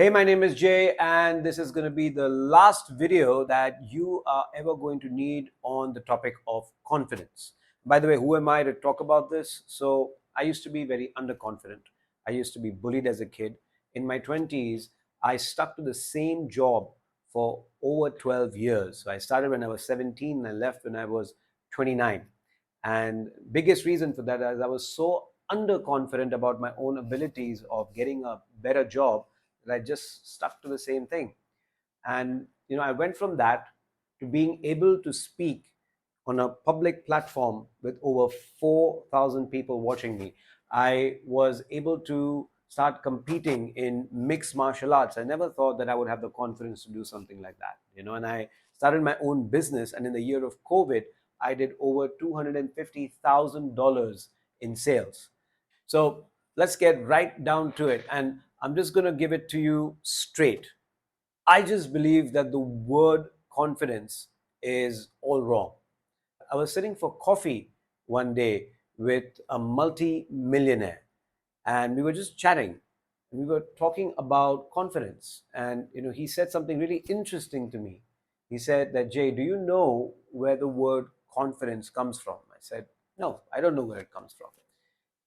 Hey, my name is Jay, and this is going to be the last video that you are ever going to need on the topic of confidence. By the way, who am I to talk about this? So, I used to be very underconfident. I used to be bullied as a kid. In my 20s, I stuck to the same job for over 12 years. So, I started when I was 17 and I left when I was 29. And biggest reason for that is I was so underconfident about my own abilities of getting a better job that I just stuck to the same thing. And I went from that to being able to speak on a public platform with over 4,000 people watching me. I was able to start competing in mixed martial arts. I never thought that I would have the confidence to do something like that, and I started my own business. And in the year of COVID, I did over $250,000 in sales. So let's get right down to it. And I'm just going to give it to you straight. I just believe that the word confidence is all wrong. I was sitting for coffee one day with a multi-millionaire, and we were just chatting. We were talking about confidence, and he said something really interesting to me. He said that, Jay, do you know where the word confidence comes from? I said, no, I don't know where it comes from.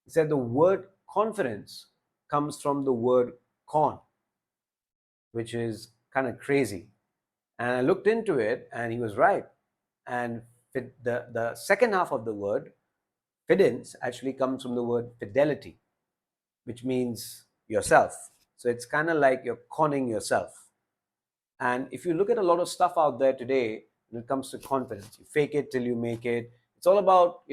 He said the word confidence comes from the word con, which is kind of crazy. And I looked into it, and he was right. And the second half of the word, fidence, actually comes from the word fidelity, which means yourself. So it's kind of like you're conning yourself. And if you look at a lot of stuff out there today, when it comes to confidence, you fake it till you make it. It's all about,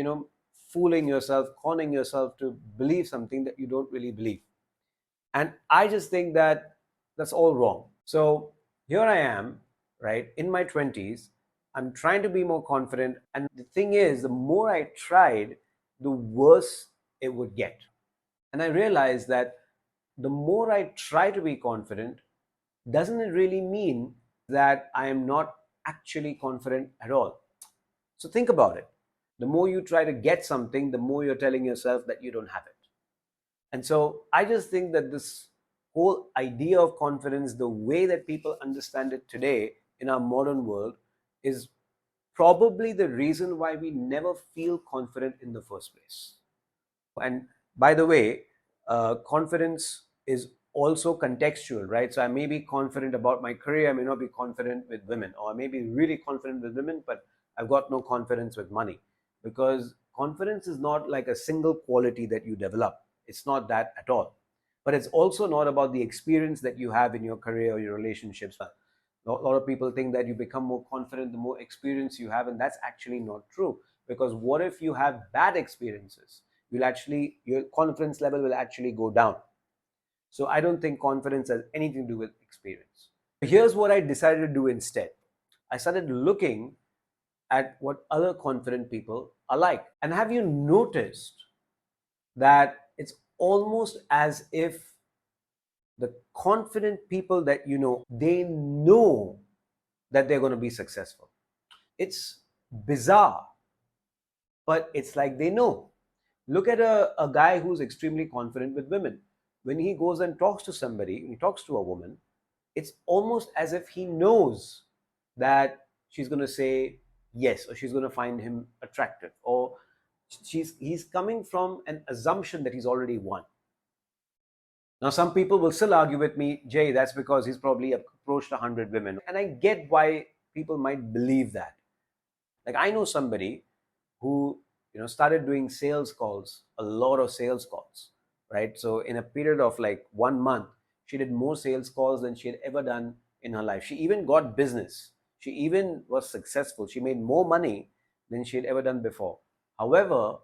fooling yourself, conning yourself to believe something that you don't really believe. And I just think that that's all wrong. So here I am, right, in my 20s. I'm trying to be more confident. And the thing is, the more I tried, the worse it would get. And I realized that the more I try to be confident, doesn't it really mean that I am not actually confident at all? So think about it. The more you try to get something, the more you're telling yourself that you don't have it. And so I just think that this whole idea of confidence, the way that people understand it today in our modern world, is probably the reason why we never feel confident in the first place. And by the way, confidence is also contextual, right? So I may be confident about my career, I may not be confident with women, or I may be really confident with women, but I've got no confidence with money. Because confidence is not like a single quality that you develop. It's not that at all. But it's also not about the experience that you have in your career or your relationships. A lot of people think that you become more confident the more experience you have, and that's actually not true. Because what if you have bad experiences? Your confidence level will actually go down. So I don't think confidence has anything to do with experience. Here's what I decided to do instead. I started looking at what other confident people are like. And have you noticed that it's almost as if the confident people that they know that they're going to be successful? It's bizarre, but it's like they know. Look at a guy who's extremely confident with women. When he goes and talks to somebody, when he talks to a woman, it's almost as if he knows that she's going to say yes, or she's going to find him attractive, or he's coming from an assumption that he's already won. Now, some people will still argue with me, Jay, that's because he's probably approached 100 women. And I get why people might believe that. Like, I know somebody who started doing sales calls, a lot of sales calls, right? So in a period of like 1 month, she did more sales calls than she had ever done in her life. She even got business. She even was successful. She made more money than she had ever done before. However,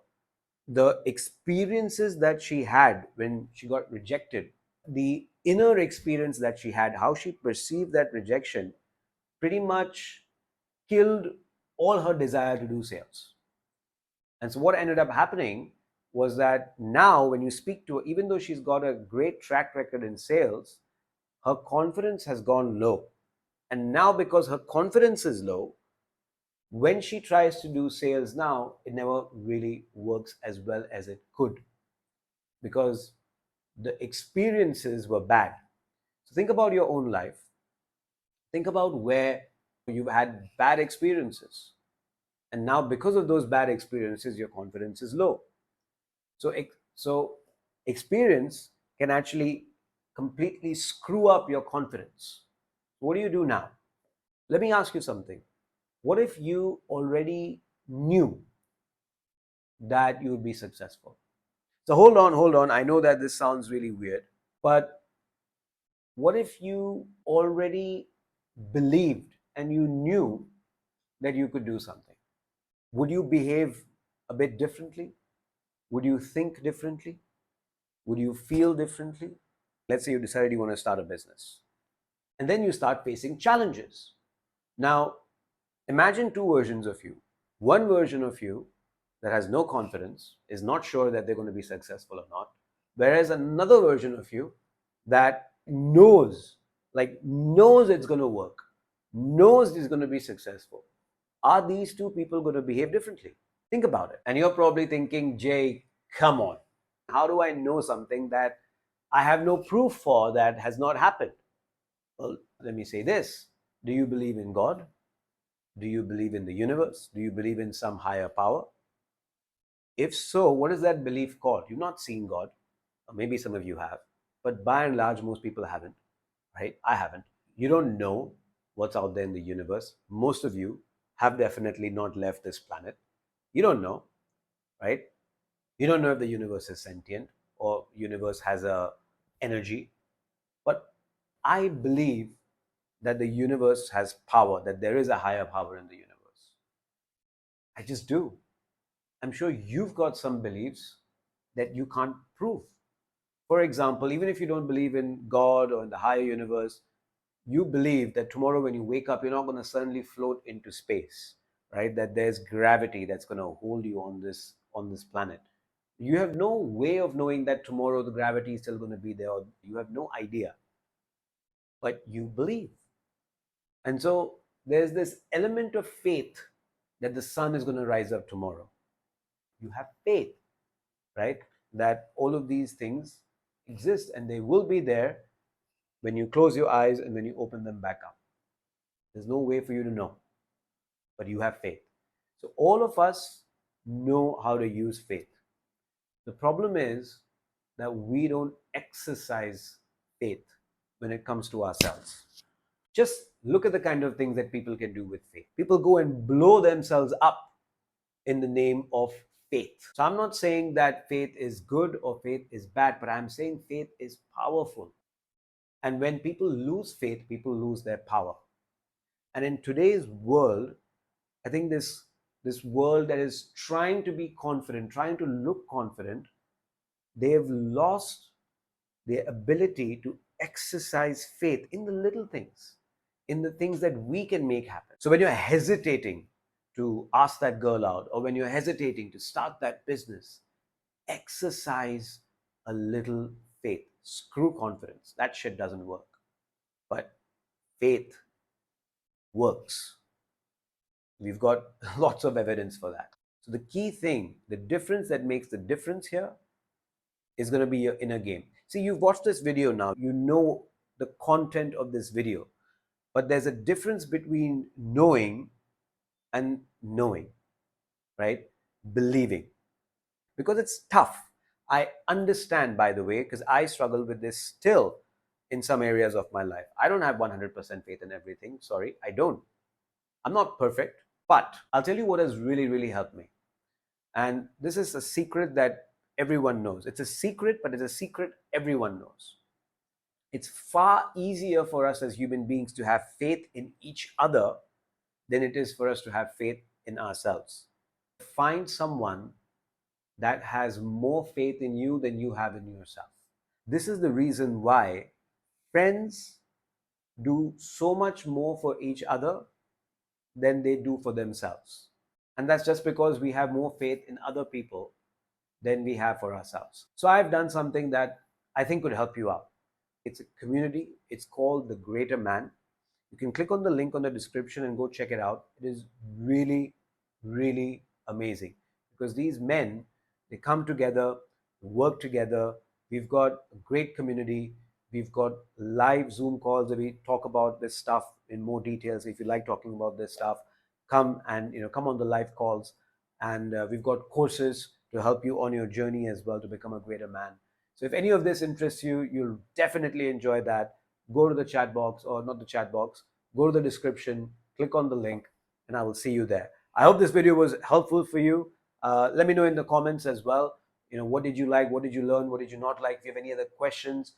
the experiences that she had when she got rejected, the inner experience that she had, how she perceived that rejection, pretty much killed all her desire to do sales. And so what ended up happening was that now when you speak to her, even though she's got a great track record in sales, her confidence has gone low. And now because her confidence is low, when she tries to do sales now, it never really works as well as it could, because the experiences were bad. So think about your own life. Think about where you've had bad experiences. And now, because of those bad experiences, your confidence is low. So experience can actually completely screw up your confidence. What do you do now? Let me ask you something. What if you already knew that you would be successful? So hold on. I know that this sounds really weird, but what if you already believed and you knew that you could do something? Would you behave a bit differently? Would you think differently? Would you feel differently? Let's say you decided you want to start a business, and then you start facing challenges. Now, imagine two versions of you. One version of you that has no confidence, is not sure that they're going to be successful or not, whereas another version of you that knows, like knows it's going to work, knows it's going to be successful. Are these two people going to behave differently? Think about it. And you're probably thinking, Jay, come on. How do I know something that I have no proof for that has not happened? Well, let me say this. Do you believe in God? Do you believe in the universe? Do you believe in some higher power? If so, what is that belief called? You've not seen God, or maybe some of you have, but by and large, most people haven't, right? I haven't. You don't know what's out there in the universe. Most of you have definitely not left this planet. You don't know, right? You don't know if the universe is sentient or universe has a energy. But I believe that the universe has power, that there is a higher power in the universe. I just do. I'm sure you've got some beliefs that you can't prove. For example, even if you don't believe in God or in the higher universe, you believe that tomorrow when you wake up, you're not going to suddenly float into space, right? That there's gravity that's going to hold you on this planet. You have no way of knowing that tomorrow the gravity is still going to be there, or you have no idea, but you believe. And so there's this element of faith that the sun is going to rise up tomorrow. You have faith, right? That all of these things exist and they will be there when you close your eyes and when you open them back up. There's no way for you to know, but you have faith. So all of us know how to use faith. The problem is that we don't exercise faith when it comes to ourselves. Just look at the kind of things that people can do with faith. People go and blow themselves up in the name of faith. So I'm not saying that faith is good or faith is bad, but I'm saying faith is powerful. And when people lose faith, people lose their power. And in today's world, I think this world that is trying to be confident, trying to look confident, they've lost their ability to exercise faith in the little things, in the things that we can make happen. So when you're hesitating to ask that girl out, or when you're hesitating to start that business, exercise a little faith. Screw confidence. That shit doesn't work. But faith works. We've got lots of evidence for that. So the key thing, the difference that makes the difference here is going to be your inner game. See, you've watched this video now, you know the content of this video, but there's a difference between knowing and knowing, right? Believing. Because it's tough. I understand, by the way, because I struggle with this still in some areas of my life. I don't have 100% faith in everything. Sorry, I don't. I'm not perfect, but I'll tell you what has really, really helped me. And this is a secret that everyone knows. It's a secret, but it's a secret everyone knows. It's far easier for us as human beings to have faith in each other than it is for us to have faith in ourselves. Find someone that has more faith in you than you have in yourself. This is the reason why friends do so much more for each other than they do for themselves. And that's just because we have more faith in other people than we have for ourselves. So I've done something that I think could help you out. It's a community. It's called The Greater Man. You can click on the link on the description and go check it out. It is really, really amazing because these men, they come together, work together. We've got a great community. We've got live Zoom calls where we talk about this stuff in more details. If you like talking about this stuff, come and come on the live calls. And we've got courses to help you on your journey as well to become a greater man. So if any of this interests you, you'll definitely enjoy that. Go to the chat box, or not the chat box, go to the description, click on the link, and I will see you there. I hope this video was helpful for you. Let me know in the comments as well. What did you like? What did you learn? What did you not like? If you have any other questions,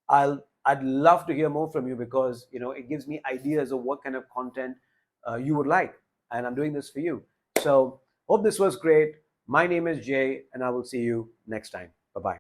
I'd love to hear more from you, because it gives me ideas of what kind of content you would like, and I'm doing this for you. So hope this was great. My name is Jay, and I will see you next time. Bye bye.